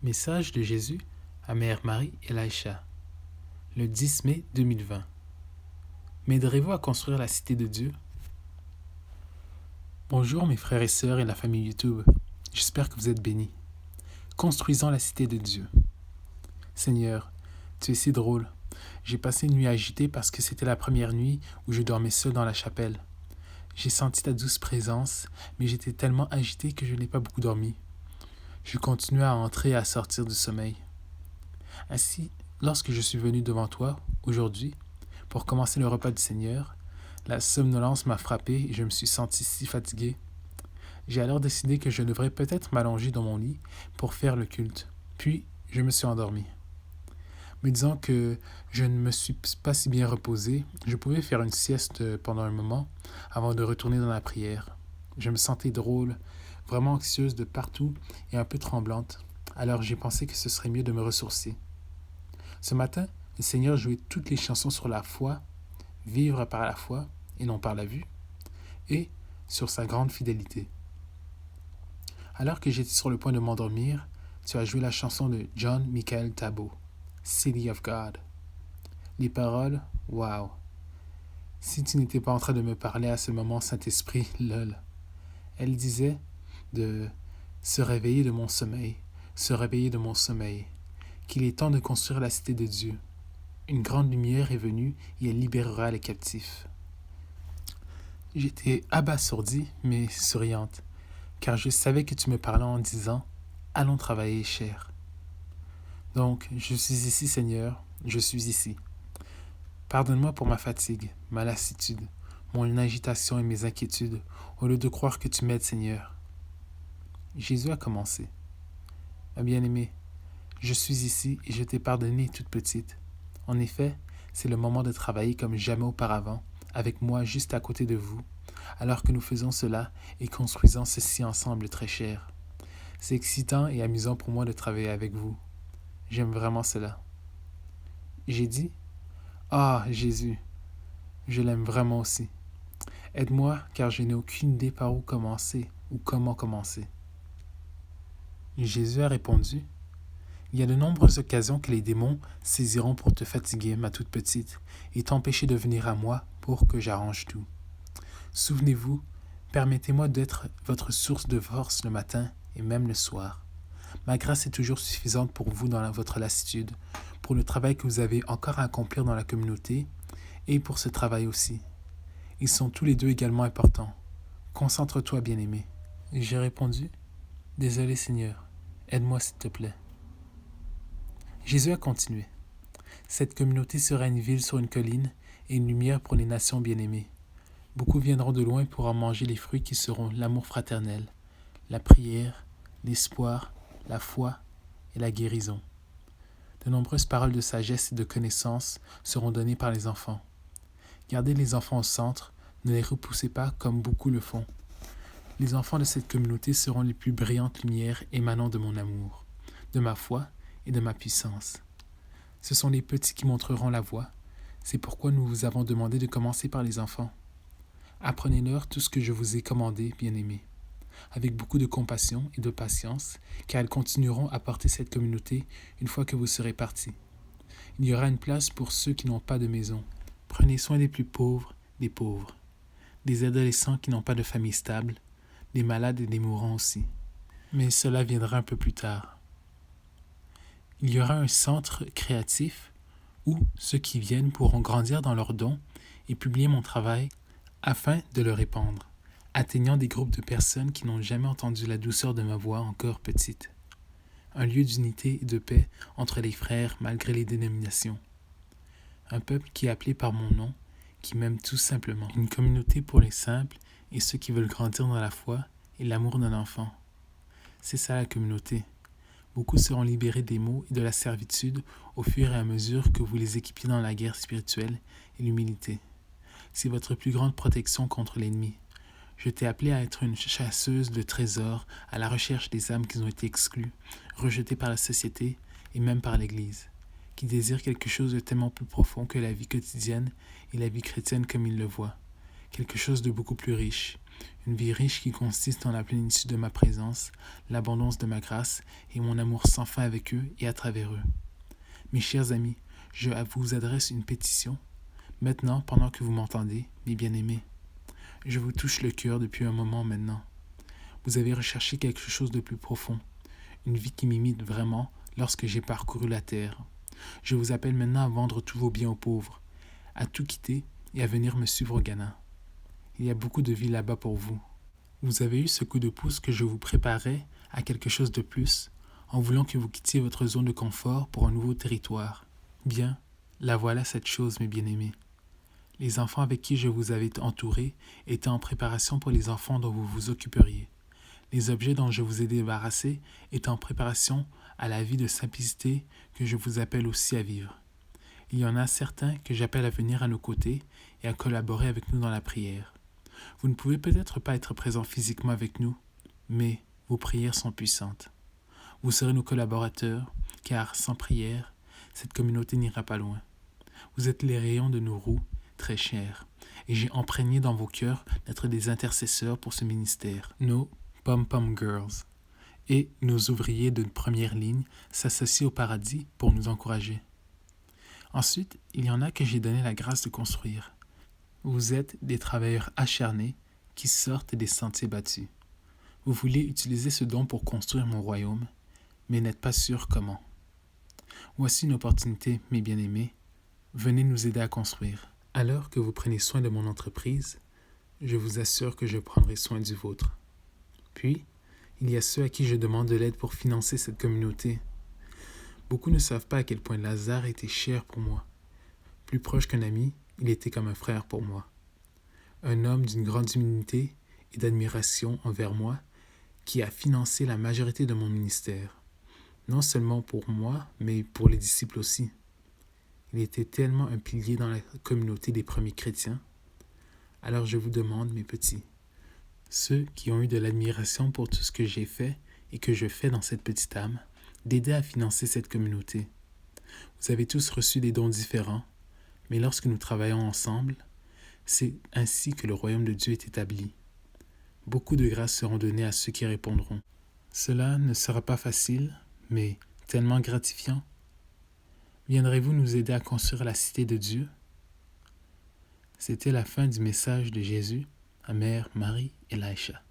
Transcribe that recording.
Message de Jésus à Mère Marie et Laïcha, le 10 mai 2020. M'aiderez-vous à construire la cité de Dieu? Bonjour mes frères et sœurs et la famille YouTube. J'espère que vous êtes bénis. Construisons la cité de Dieu. Seigneur, tu es si drôle. J'ai passé une nuit agitée parce que c'était la première nuit où je dormais seul dans la chapelle. J'ai senti ta douce présence, mais j'étais tellement agité que je n'ai pas beaucoup dormi. Je continuais à entrer et à sortir du sommeil. Ainsi, lorsque je suis venu devant toi, aujourd'hui, pour commencer le repas du Seigneur, la somnolence m'a frappé et je me suis senti si fatigué. J'ai alors décidé que je devrais peut-être m'allonger dans mon lit pour faire le culte. Puis, je me suis endormi. Me disant que je ne me suis pas si bien reposé, je pouvais faire une sieste pendant un moment avant de retourner dans la prière. Je me sentais drôle, vraiment anxieuse de partout et un peu tremblante. Alors j'ai pensé que ce serait mieux de me ressourcer. Ce matin, le Seigneur jouait toutes les chansons sur la foi, vivre par la foi et non par la vue, et sur sa grande fidélité. Alors que j'étais sur le point de m'endormir, tu as joué la chanson de John Michael Tabo, City of God. Les paroles, wow! Si tu n'étais pas en train de me parler à ce moment, Saint-Esprit, lol. Elle disait de se réveiller de mon sommeil, se réveiller de mon sommeil, qu'il est temps de construire la cité de Dieu. Une grande lumière est venue et elle libérera les captifs. J'étais abasourdie, mais souriante, car je savais que tu me parlais en disant « Allons travailler, cher ». Donc, je suis ici, Seigneur, je suis ici. Pardonne-moi pour ma fatigue, ma lassitude, mon agitation et mes inquiétudes, au lieu de croire que tu m'aides, Seigneur. Jésus a commencé. Ma bien-aimée, je suis ici et je t'ai pardonné toute petite. En effet, c'est le moment de travailler comme jamais auparavant, avec moi juste à côté de vous, alors que nous faisons cela et construisons ceci ensemble, très cher. C'est excitant et amusant pour moi de travailler avec vous. J'aime vraiment cela. J'ai dit, « Ah, Jésus, je l'aime vraiment aussi. Aide-moi car je n'ai aucune idée par où commencer ou comment commencer. » Jésus a répondu, « Il y a de nombreuses occasions que les démons saisiront pour te fatiguer, ma toute petite, et t'empêcher de venir à moi pour que j'arrange tout. Souvenez-vous, permettez-moi d'être votre source de force le matin et même le soir. Ma grâce est toujours suffisante pour vous dans votre lassitude, pour le travail que vous avez encore à accomplir dans la communauté et pour ce travail aussi. Ils sont tous les deux également importants. Concentre-toi, bien-aimé. » J'ai répondu, « Désolé, Seigneur, aide-moi s'il te plaît. » Jésus a continué. « Cette communauté sera une ville sur une colline et une lumière pour les nations bien-aimées. Beaucoup viendront de loin pour en manger les fruits qui seront l'amour fraternel, la prière, l'espoir, la foi et la guérison. De nombreuses paroles de sagesse et de connaissance seront données par les enfants. Gardez les enfants au centre, ne les repoussez pas comme beaucoup le font. Les enfants de cette communauté seront les plus brillantes lumières émanant de mon amour, de ma foi et de ma puissance. Ce sont les petits qui montreront la voie. C'est pourquoi nous vous avons demandé de commencer par les enfants. Apprenez-leur tout ce que je vous ai commandé, bien-aimés, avec beaucoup de compassion et de patience, car elles continueront à porter cette communauté une fois que vous serez partis. Il y aura une place pour ceux qui n'ont pas de maison. Prenez soin des plus pauvres, des adolescents qui n'ont pas de famille stable, des malades et des mourants aussi. Mais cela viendra un peu plus tard. Il y aura un centre créatif où ceux qui viennent pourront grandir dans leurs dons et publier mon travail afin de le répandre, atteignant des groupes de personnes qui n'ont jamais entendu la douceur de ma voix encore petite. Un lieu d'unité et de paix entre les frères malgré les dénominations. Un peuple qui est appelé par mon nom, qui m'aime tout simplement. Une communauté pour les simples et ceux qui veulent grandir dans la foi et l'amour d'un enfant. C'est ça la communauté. Beaucoup seront libérés des maux et de la servitude au fur et à mesure que vous les équipiez dans la guerre spirituelle et l'humilité. C'est votre plus grande protection contre l'ennemi. Je t'ai appelé à être une chasseuse de trésors à la recherche des âmes qui ont été exclues, rejetées par la société et même par l'Église, qui désirent quelque chose de tellement plus profond que la vie quotidienne et la vie chrétienne comme ils le voient, quelque chose de beaucoup plus riche, Une vie riche qui consiste dans la plénitude de ma présence, l'abondance de ma grâce et mon amour sans fin avec eux et à travers eux. Mes chers amis, je vous adresse une pétition. Maintenant, pendant que vous m'entendez, mes bien-aimés, je vous touche le cœur depuis un moment maintenant. Vous avez recherché quelque chose de plus profond, une vie qui m'imite vraiment lorsque j'ai parcouru la terre. Je vous appelle maintenant à vendre tous vos biens aux pauvres, à tout quitter et à venir me suivre au Ghana. Il y a beaucoup de vie là-bas pour vous. Vous avez eu ce coup de pouce que je vous préparais à quelque chose de plus, en voulant que vous quittiez votre zone de confort pour un nouveau territoire. Bien, la voilà cette chose, mes bien-aimés. Les enfants avec qui je vous avais entouré étaient en préparation pour les enfants dont vous vous occuperiez. Les objets dont je vous ai débarrassé étaient en préparation à la vie de simplicité que je vous appelle aussi à vivre. Il y en a certains que j'appelle à venir à nos côtés et à collaborer avec nous dans la prière. Vous ne pouvez peut-être pas être présent physiquement avec nous, mais vos prières sont puissantes. Vous serez nos collaborateurs, car sans prière, cette communauté n'ira pas loin. Vous êtes les rayons de nos roues, très chers, et j'ai imprégné dans vos cœurs d'être des intercesseurs pour ce ministère, nos pom-pom girls. Et nos ouvriers de première ligne s'associent au paradis pour nous encourager. Ensuite, il y en a que j'ai donné la grâce de construire. Vous êtes des travailleurs acharnés qui sortent des sentiers battus. Vous voulez utiliser ce don pour construire mon royaume, mais n'êtes pas sûr comment. Voici une opportunité, mes bien-aimés. Venez nous aider à construire. Alors que vous prenez soin de mon entreprise, je vous assure que je prendrai soin du vôtre. Puis, il y a ceux à qui je demande de l'aide pour financer cette communauté. Beaucoup ne savent pas à quel point Lazare était cher pour moi. Plus proche qu'un ami, il était comme un frère pour moi. Un homme d'une grande humilité et d'admiration envers moi qui a financé la majorité de mon ministère. Non seulement pour moi, mais pour les disciples aussi. Il était tellement un pilier dans la communauté des premiers chrétiens. Alors je vous demande, mes petits, ceux qui ont eu de l'admiration pour tout ce que j'ai fait et que je fais dans cette petite âme, d'aider à financer cette communauté. Vous avez tous reçu des dons différents, mais lorsque nous travaillons ensemble, c'est ainsi que le royaume de Dieu est établi. Beaucoup de grâces seront données à ceux qui répondront. Cela ne sera pas facile, mais tellement gratifiant. Viendrez-vous nous aider à construire la cité de Dieu? C'était la fin du message de Jésus à Mère Marie et Laïcha.